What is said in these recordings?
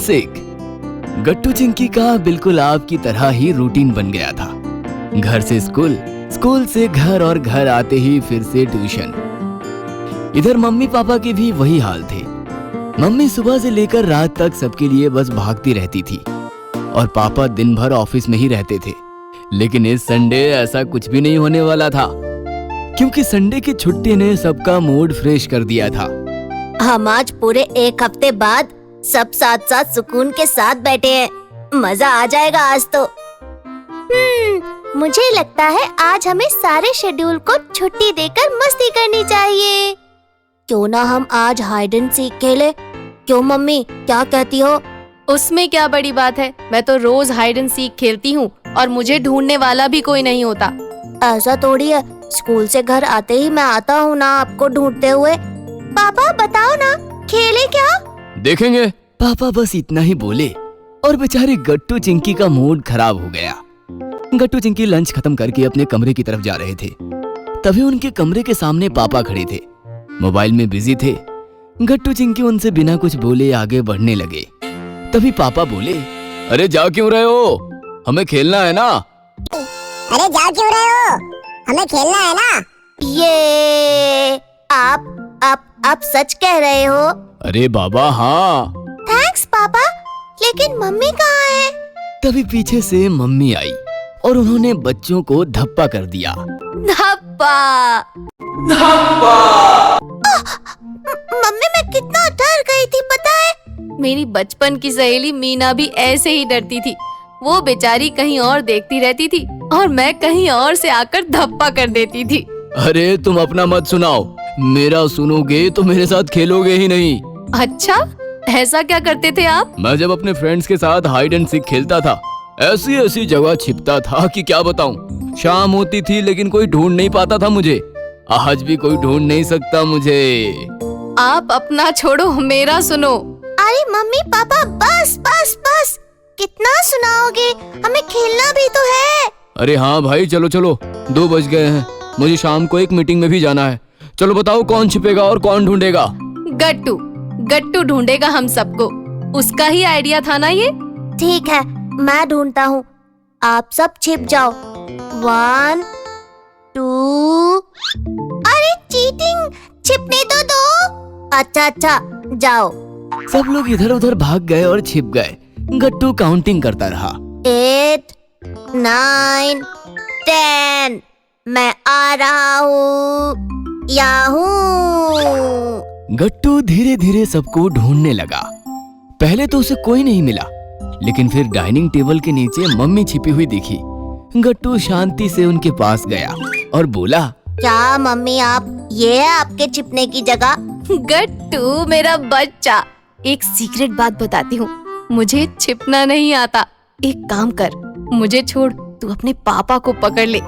सिक। गट्टू चिंकी का बिल्कुल आपकी तरह ही रूटीन बन गया था। घर से स्कूल, स्कूल से घर और घर आते ही फिर से ट्यूशन। इधर मम्मी पापा के भी वही हाल थे। मम्मी सुबह से लेकर रात तक सबके लिए बस भागती रहती थी और पापा दिन भर ऑफिस में ही रहते थे। लेकिन इस संडे ऐसा कुछ भी नहीं होने वाला था, क्योंकि संडे की छुट्टी ने सबका मूड फ्रेश कर दिया था। हम आज पूरे एक हफ्ते बाद सब साथ साथ सुकून के साथ बैठे हैं। मजा आ जाएगा आज तो। मुझे लगता है आज हमें सारे शेड्यूल को छुट्टी देकर मस्ती करनी चाहिए। क्यों ना हम आज हाइड एंड सीक खेले? क्यों मम्मी, क्या कहती हो? उसमें क्या बड़ी बात है, मैं तो रोज हाइड एंड सीक खेलती हूँ और मुझे ढूंढने वाला भी कोई नहीं होता। ऐसा थोड़ी है, स्कूल से घर आते ही मैं आता हूँ ना आपको ढूंढते हुए। पापा बताओ ना, खेले क्या? देखेंगे। पापा बस इतना ही बोले और बेचारे गट्टू चिंकी का मूड खराब हो गया। गट्टू चिंकी लंच खत्म करके अपने कमरे की तरफ जा रहे थे। तभी उनके कमरे के सामने पापा खड़े थे, मोबाइल में बिजी थे। गट्टू चिंकी उनसे बिना कुछ बोले आगे बढ़ने लगे। तभी पापा बोले, अरे जा क्यों रहे हो? हमें खेलना है ना। अरे जा क्यों रहे हो? हमें खेलना है ना। ये आप सच कह रहे हो? अरे बाबा हाँ। थैंक्स पापा, लेकिन मम्मी कहाँ है? तभी पीछे से मम्मी आई और उन्होंने बच्चों को धप्पा कर दिया। धप्पा। मम्मी मैं कितना डर गई थी पता है? मेरी बचपन की सहेली मीना भी ऐसे ही डरती थी। वो बेचारी कहीं और देखती रहती थी और मैं कहीं और से आकर धप्पा कर देती थी। अरे तुम अपना मत सुनाओ, मेरा सुनोगे तो मेरे साथ खेलोगे ही नहीं। अच्छा, ऐसा क्या करते थे आप? मैं जब अपने फ्रेंड्स के साथ हाइड एंड सीक खेलता था, ऐसी ऐसी जगह छिपता था कि क्या बताऊं। शाम होती थी लेकिन कोई ढूंढ नहीं पाता था मुझे। आज भी कोई ढूंढ नहीं सकता मुझे। आप अपना छोड़ो, मेरा सुनो। अरे मम्मी पापा बस बस बस, कितना सुनाओगे? हमें खेलना भी तो है। अरे हाँ भाई, चलो चलो, 2 बज गए हैं। मुझे शाम को एक मीटिंग में भी जाना है। चलो बताओ कौन छिपेगा और कौन ढूंढेगा? गट्टू, गट्टू ढूंढेगा हम सबको। उसका ही आइडिया था ना ये। ठीक है, मैं ढूंढता हूँ, आप सब छिप जाओ। 1 2। अरे चीटिंग, छिपने तो दो। अच्छा जाओ। सब लोग इधर उधर भाग गए और छिप गए। गट्टू काउंटिंग करता रहा। 8 9 10। मैं आ रहा हूँ, याहू। गट्टू धीरे धीरे सबको ढूंढने लगा। पहले तो उसे कोई नहीं मिला, लेकिन फिर डाइनिंग टेबल के नीचे मम्मी छिपी हुई दिखी। गट्टू शांति से उनके पास गया और बोला, क्या मम्मी आप, ये है आपके छिपने की जगह? गट्टू मेरा बच्चा, एक सीक्रेट बात बताती हूँ, मुझे छिपना नहीं आता। एक काम कर, मुझे छोड़, तू अपने पापा को पकड़ ले,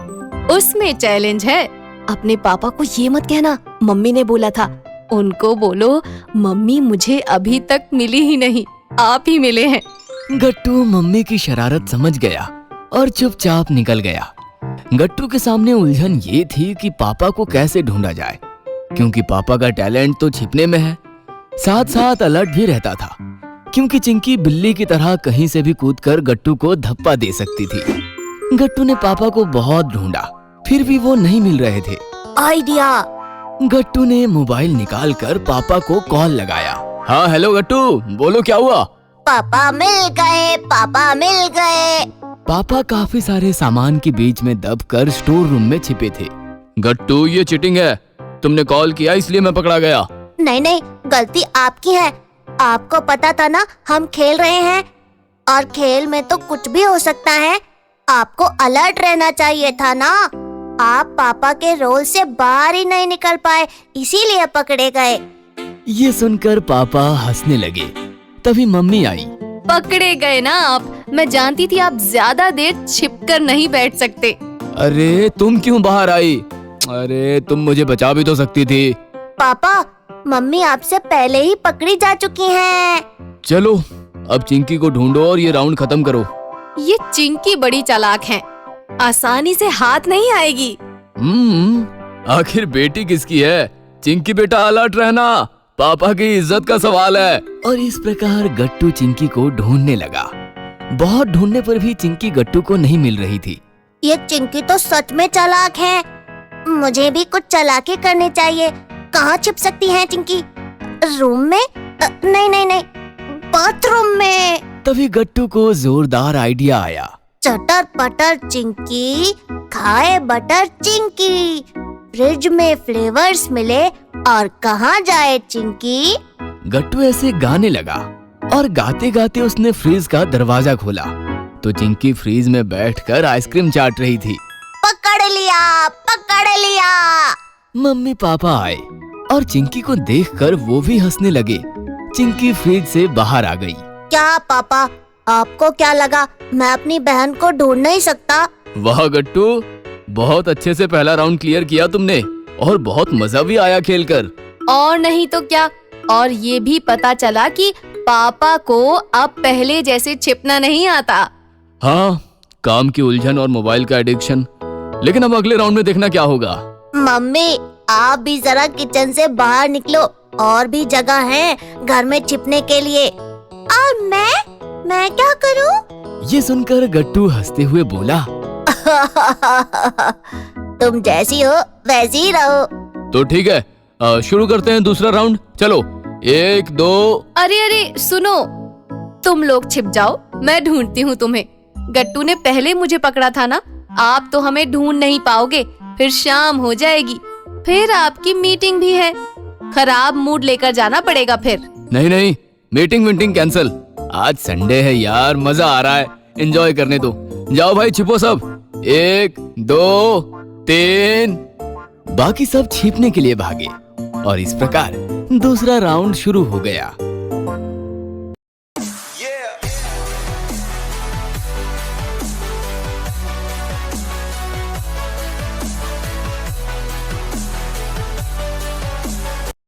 उसमें चैलेंज है। अपने पापा को ये मत कहना मम्मी ने बोला था। उनको बोलो मम्मी मुझे अभी तक मिली ही नहीं, आप ही मिले हैं। गट्टू मम्मी की शरारत समझ गया और चुपचाप निकल गया। गट्टू के सामने उलझन ये थी कि पापा को कैसे ढूंढा जाए, क्योंकि पापा का टैलेंट तो छिपने में है, साथ साथ अलर्ट भी रहता था, क्योंकि चिंकी बिल्ली की तरह कहीं से भी कूदकर गट्टू को धप्पा दे सकती थी। गट्टू ने पापा को बहुत ढूंढा, फिर भी वो नहीं मिल रहे थे। आइडिया। गट्टू ने मोबाइल निकालकर पापा को कॉल लगाया। हाँ हेलो गट्टू, बोलो क्या हुआ? पापा मिल गए, पापा मिल गए। पापा काफी सारे सामान के बीच में दबकर स्टोर रूम में छिपे थे। गट्टू ये चीटिंग है, तुमने कॉल किया इसलिए मैं पकड़ा गया। नहीं, गलती आपकी है। आपको पता था ना हम खेल रहे हैं, और खेल में तो कुछ भी हो सकता है। आपको अलर्ट रहना चाहिए था ना। आप पापा के रोल से बाहर ही नहीं निकल पाए, इसीलिए पकड़े गए। ये सुनकर पापा हंसने लगे। तभी मम्मी आई। पकड़े गए ना आप, मैं जानती थी आप ज्यादा देर छिपकर नहीं बैठ सकते। अरे तुम क्यों बाहर आई? अरे तुम मुझे बचा भी तो सकती थी। पापा, मम्मी आपसे पहले ही पकड़ी जा चुकी हैं। चलो अब चिंकी को ढूंढो और ये राउंड खत्म करो। ये चिंकी बड़ी चालाक है, आसानी से हाथ नहीं आएगी। आखिर बेटी किसकी है? चिंकी बेटा अलर्ट रहना, पापा की इज्जत का सवाल है। और इस प्रकार गट्टू चिंकी को ढूंढने लगा। बहुत ढूंढने पर भी चिंकी गट्टू को नहीं मिल रही थी। ये चिंकी तो सच में चालाक है। मुझे भी कुछ चालाकी करनी चाहिए। कहाँ छिप सकती है चिंकी? रूम में? नहीं नहीं नहीं, बाथरूम में। तभी गट्टू को जोरदार आइडिया आया। चटर पटर चिंकी खाए बटर चिंकी, फ्रिज में फ्लेवर्स मिले और कहाँ जाए चिंकी। गट्टू ऐसे गाने लगा और गाते गाते उसने फ्रीज का दरवाजा खोला तो चिंकी फ्रीज में बैठकर आइसक्रीम चाट रही थी। पकड़ लिया, पकड़ लिया। मम्मी पापा आए और चिंकी को देखकर वो भी हंसने लगे। चिंकी फ्रिज से बाहर आ गई। क्या पापा, आपको क्या लगा मैं अपनी बहन को ढूंढ नहीं सकता? वाह गट्टू, बहुत अच्छे से पहला राउंड क्लियर किया तुमने और बहुत मजा भी आया खेलकर। और नहीं तो क्या, और ये भी पता चला कि पापा को अब पहले जैसे छिपना नहीं आता। हाँ, काम की उलझन और मोबाइल का एडिक्शन। लेकिन अब अगले राउंड में देखना क्या होगा। मम्मी, आप भी जरा किचन से बाहर निकलो, और भी जगह है घर में छिपने के लिए। और मैं क्या करूं? ये सुनकर गट्टू हंसते हुए बोला, तुम जैसी हो वैसी ही रहो। तो ठीक है, शुरू करते हैं दूसरा राउंड। चलो, 1 2। अरे अरे सुनो, तुम लोग छिप जाओ, मैं ढूंढती हूँ तुम्हें। गट्टू ने पहले मुझे पकड़ा था ना, आप तो हमें ढूंढ नहीं पाओगे। फिर शाम हो जाएगी, फिर आपकी मीटिंग भी है। खराब मूड लेकर जाना पड़ेगा फिर। नहीं नहीं, मीटिंग कैंसिल। आज संडे है यार, मजा आ रहा है, एंजॉय करने दो। जाओ भाई छिपो सब। 1 2 3। बाकी सब छिपने के लिए भागे और इस प्रकार दूसरा राउंड शुरू हो गया।